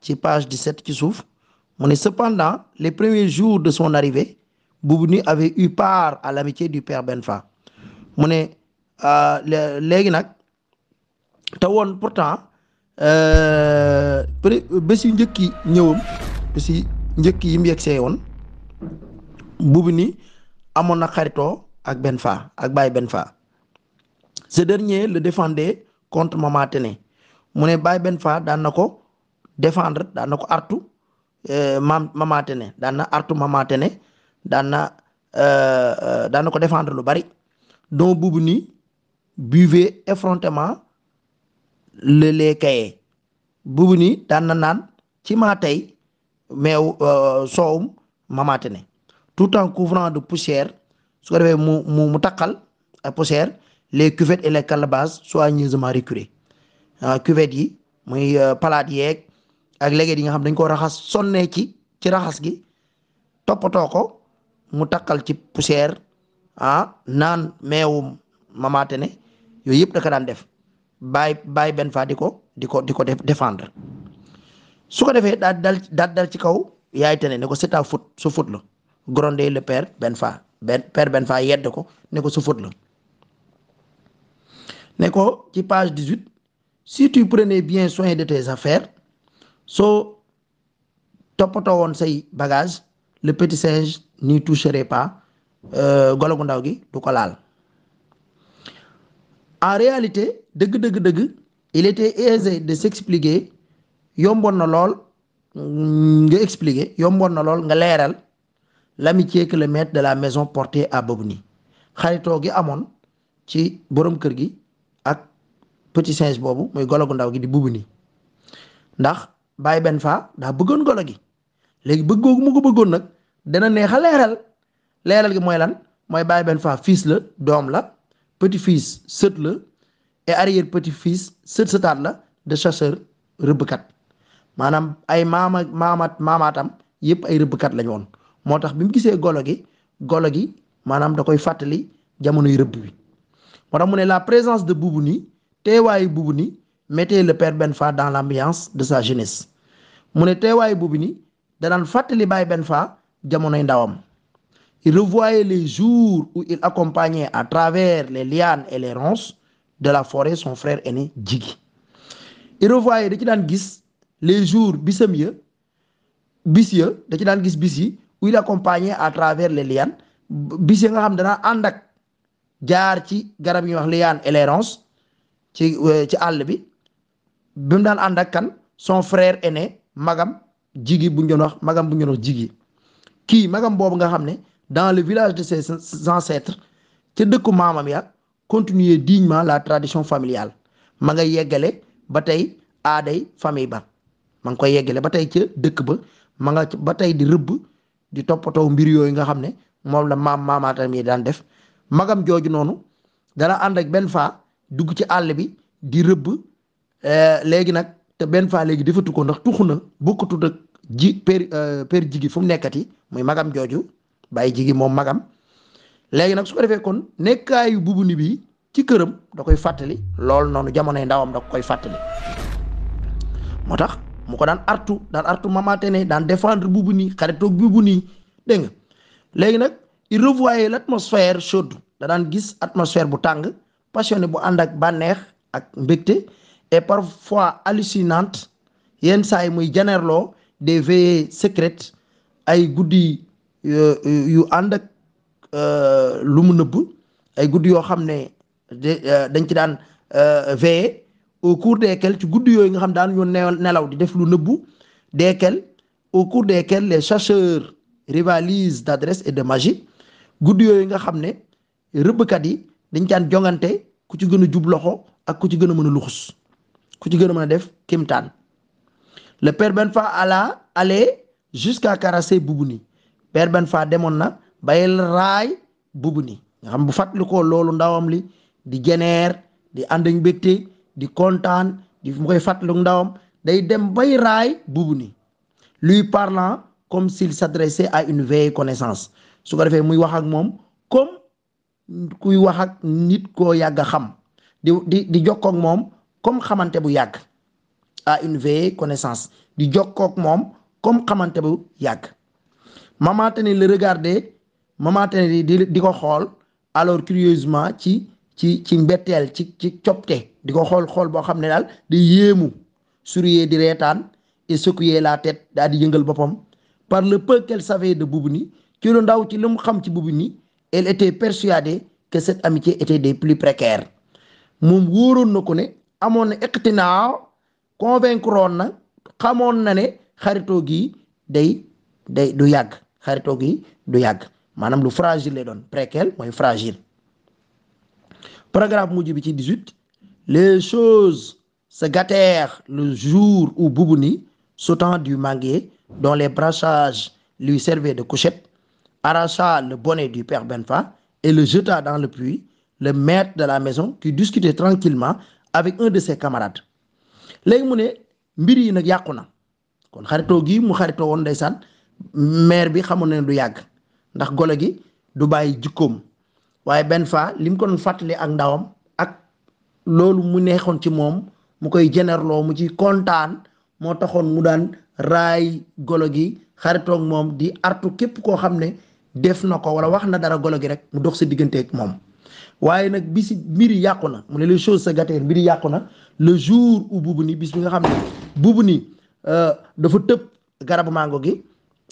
ci page 17 ci suuf mu ne cependant les premiers jours de son arrivée Boubouni avait eu part à l'amitié du père Benfa mu ne léegi nag te woon pourtant bés yu njëkki ñëwam bés yu njëkki yi mu yegsee woon Boubouni amoon na xaritoo ak Benfa ak Baye Benfa. Ce dernier le défendait contre Mama Tene mu ne Baye Benfa daan na ko défendre daan na ko artu Mama Tene daan na artu Mama Tene daan na ko défendre lu bari donc Boubouni buvait effrontément le lait caillé Boubouni daan na naan ci maa tey meew soowum Mama Tene tout en couvrant de poussière su ko defee mu takkal ay poussière les cuvettes et les calebasses soigneusement récurées cuvettes yi muy palaat yeeg ak léget yi nga xam dañ ko raxas sonnee ci raxas gi toppatoo ko mu takkal ci poussière naan meewum Mama Tene yooyu yëpp da ko daan def Baye Benfa di ko défendre su ko defee dal ci kaw yaay Tene ne ko c'est ta faute sa faute la grondé le père Benfa père Benfa yedd ko ne ko sa faute la ne ko ci page 18 si tu prenais bien soin de tes affaires soo toppatoo woon say bagage le petit singe n'y toucherait pas golo gu ndaw gi du ko laal en réalité dëgg il était aisé de s'expliquer yomboon na lool nga expliquer yomboon na lool nga leeral l'amitié que le maître de la maison portait à Boubouni xaritoo gi amoon ci borom kër gi ak petit singe boobu muy golo gu ndaw gi di Boubouni ndax Baye Benfa daa bëggoon golo gi léegi bëggoogu mu ko bëggoon nag dana neex a leeral gi mooy lan mooy Baye Benfa fils la doom la petit fils sët la et arrière petit fils sëtaat la de chasseur rëbbkat maanaam ay maamaatam yëpp ay rëbbkat lañ woon moo tax bi mu gisee golo gi maanaam da koy fàttali jamonoy rëbb bi moo tax mu ne la présence de Boubouni teewaayu Boubouni mettait le père Benfa dans l'ambiance de sa jeunesse mu ne teewaayu Boubouni da daan fàttali Baye Benfa jamonoy ndawam il revoyait les jours où il accompagnait à travers les lianes et les ronces de la forêt son frère aîné Djigi il revoyait da ci daan gis les jours bis ya da ci daan gis bis yi où il accompagnait à travers les lianes bis yi nga xam danaa ànd ak jaar ci garab yi ñuy wax lianes et les ronces ci àll bi mu daan ànd ak kan son frère aîné magam Djigi bu ñu doon wax Djigi kii magam boobu nga xam ne dans le village de ses ancêtres ca dëkku maamam ya continuer dignement la tradition familiale ma nga yeggale ba tey aaday famille ba ma ngi koy yeggale ba tey ca dëkk ba ma nga ba tey di rëbb di toppatoo mbir yooyu nga xam ne moom la maamaatam yi daan def magam jooju noonu dana ànd ak Benfa dugg ci àll bi di rëbb léegi nag te Benfa léegi defatu ko ndax tuxu na bokkatut ak père Djigi fu mu nekkati muy magam jooju Baye Djigi moom magam léegi nag su ko defee kon nekkaayu Boubouni bi ci këram da koy fàttali loolu noonu jamonoy ndawam da koy fàttali moo tax mu ko daan artu Mama Tene daan défendre Boubouni xaritoog Boubouni dégg nga léegi nag il revoyait l'atmosphère chaude da daan gis atmosphère bu tàng passionné bu ànd ak bànneex ak mbégte et parfois hallucinante yenn saa yi muy janeerloo des veillées secrètes ay guddi yu ànd ak lu mu nëbb ay guddi yoo xam ne dañ ci daan veiller au cours desquels ci guddi yooyu nga xam daan ñu nelaw di def lu nëbbu desquels au cours desquels les chercheurs rivalisent d'adresse et de magie guddi yooyu nga xam ne rëbbkat yi dañ daan jongante ku ci gën a jub loxo ak ku ci gën a mën a luxus ku ci gën a mën a def kimtaan le père Benfa allait jusqu'à caresser Boubouni père Benfa demoon na bayel raay Boubouni nga xam bu fàttali ko loolu ndawam li di jeneer di ànd ak mbégte di kontaan di mu koy fàttaliku ndawam day dem bay raay Boubouni lui parlant comme s'il s'adressait à une vieille connaissance su ko defee muy wax ak moom comme kuy wax ak nit koo yàgg a xam di jokkoo ak moom comme xamante bu yàgg à une vieille connaissance di jokkook moom comme xamante bu yàgg. Maman Téné le regardait, Maman Téné di ko xool alors curieusement ci mbetteel ci copte di ko xool boo xam ne daal di yéemu sourier di reetaan et secouer la tête daal di yëngal boppam. Par le peu qu'elle savait de Boubouni ci lu ndaw ci lu mu xam ci Boubouni, elle était persuadée que cette amitié était des plus précaires. moom wóoroon na ko ne amoon na iqtinaa convaincre woon na xamoon na ne xaritoo gi day du yàgg, xaritoo gi du yàgg maanaam lu fragile lay doon. précaire mooy fragile. paragraphe mujj bi ci 18, les choses se gâtèrent le jour où Boubouni, sautant du manguier dont les branchages lui servaient de couchette, arracha le bonnet du père Benfa et le jeta dans le puits. Le maître de la maison qui discutait tranquillement avec un de ses camarades. léegi mu ne mbir yi nag yàqu na kon xaritoo gi mu xaritoo woon ndeysaan maire bi xamoon ne du yàgg ndax golo gi du bàyyi jikkoom waaye Benfa li mu ko doon fàttali ak ndawam ak loolu mu neexoon ci moom mu koy jenerloo mu ci kontaan moo taxoon mu daan raay golo gi xaritoog moom di artu képp koo xam ne def na ko wala wax na dara golo gi rek mu dox sa digganteeg moom. waaye nag bisi mbiri yàqu na mu ne les choses se gâtèrent mbiri yàqu na le jour où Boubouni bis bi nga xam ne Boubouni dafa tëb garabu mango gi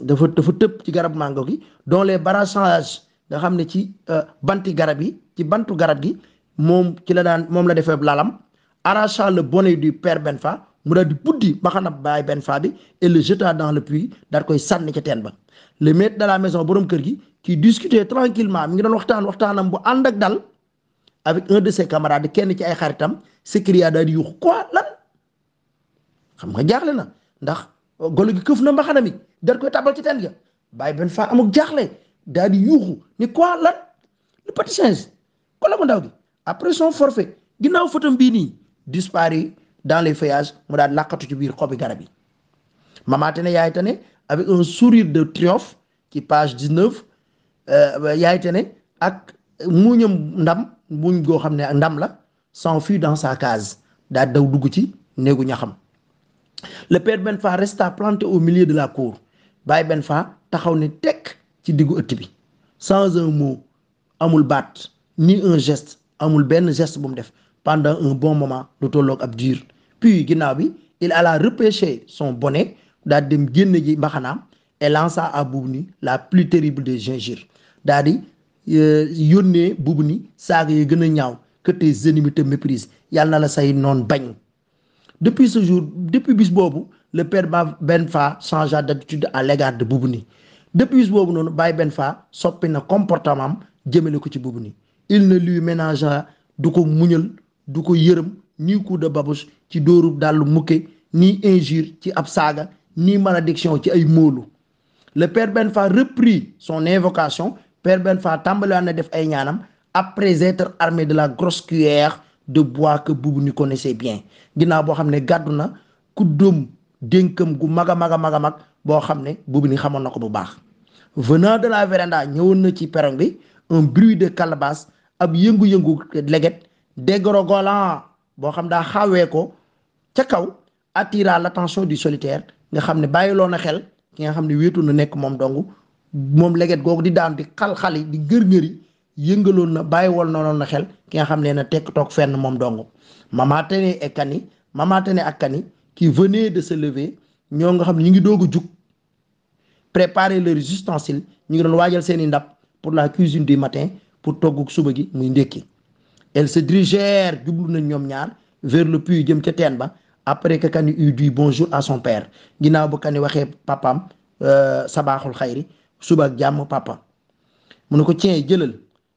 dafa tëb ci garabu mango gi dont les branchages nga xam ne ci banti garab yi ci bantu garab gi moom ci la daan moom la defee lalam, arracha le bonnet du père Benfa mu daal di buddi mbaxana baay Benfa bi et le jeta dans le puits daal koy sànni ca teen ba. le maître de la maison borom kër gi qui discutait tranquillement mi ngi doon waxtaanam bu ànd ak dal avec un de ses camarades kenn ci ay xaritam s'écria daal di yuux quoi lan xam nga jaaxle na ndax golo gi këf na mbaxana mi daal koy tabal ci teen ga baay Benfa amuk jaaxle daal di yuuxu ni quoi lan le petit singe golo mu ndaw gi après son forfait ginnaaw fotam bii nii disparu dans les feuillages mu daal làqatu ci biir xobi garab yi. Maman Téné Yaay Téné avec un sourire de triomphe ci page 19 Yaay Téné ak muñam ndam muñ goo xam ne ak ndam la s'enfuit dans sa case daal daw dugg ci néegu ñaxam. le père Benfa resta planté au milieu de la cour baay Benfa taxaw ne tekk ci diggu ëtt bi sans un mot amul baat ni un geste amul benn geste bu mu def pendant un bon moment lu tolloog ab diir. puis ginnaaw bi il alla repêcher son bonnet daal dem génn ji mbaxanaam et lança à Boubouni la plus terrible des injures daal di yónnee Boubouni saaga yi gën a ñaaw que tes ennemis te méprisent yàlla na la say noon bañ. depuis ce jour depuis bis boobu le père Benfa changea d'attitude à l'égard de Boubouni. depuis bis boobu noonu baay Benfa soppi na comportement am jëmale ko ci Boubouni. il ne lui ménagea du ko muñal du ko yërëm ni coup de babouche ci dóoru dàllu mukke ni injure ci ab saaga ni malédiction ci ay móolu. le père Benfa reprit son invocation. père Benfa tàmbaliwaat na def ay ñaanam après être armé de la grosse cuillère de bois que Boubouni connaissait bien ginnaaw boo xam ne gàddu na kuddóom dénkam gu mag a mag a mag a mag boo xam ne Boubouni xamoon na ko bu baax. venant de la véranda ñëwoon na ci perron bi un bruit de calebasse ab yëngu-yëngu leget dégringolant boo xam daa xawee ko ca kaw attira l'attention du solitaire nga xam ne bàyyiloo na xel ki nga xam ne wéetu na nekk moom dong moom leget googu di daan di xal-xali di gër-gëri yëngaloon na bàyyiwoon noonu na xel ki nga xam ne na tekk toog fenn moom dong. Maman Téné ak Kani qui venait de se lever ñoo nga xam ne ñu ngi doog a jug préparer leurs ustensiles ñu ngi doon waajal seeni ndab pour la cuisine du matin pour togg suba gi muy ndékki. elles se dirigèrent jublu nañ ñoom ñaar vers le puits jëm ca teen ba après que Kani eut dit bonjour à son père ginnaaw ba Kani waxee papaam sabaaxul xayri suba ak jàmm papa mu ne ko tiens jëlal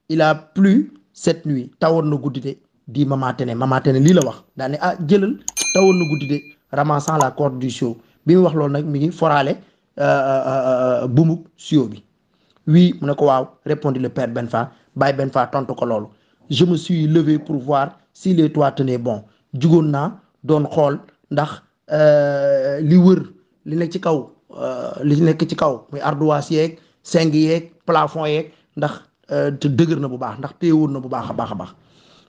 il a plu cette nuit tawoon na guddi de di Maman Téné lii la wax daa ne ah jëlal tawoon na guddi de ramassant la corde du seau bi mu wax loolu nag mi ngi foraale bumuk seau bi. oui mu ne ko waaw répondit le père Benfa baay Benfa tontu ko loolu. je me suis levé pour voir si les toits tenaient bon jugoon naa doon xool ndax li wër li nekk ci kaw muy ardoise yeeg seng yeeg plafond yeeg ndax te dëgër na bu baax ndax téyewoon na bu baax a baax.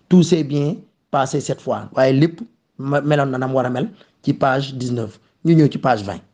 tout s'est bien passé cette fois waaye lépp meloon na nam war a mel ci page 19 ñu ñëw ci page 20.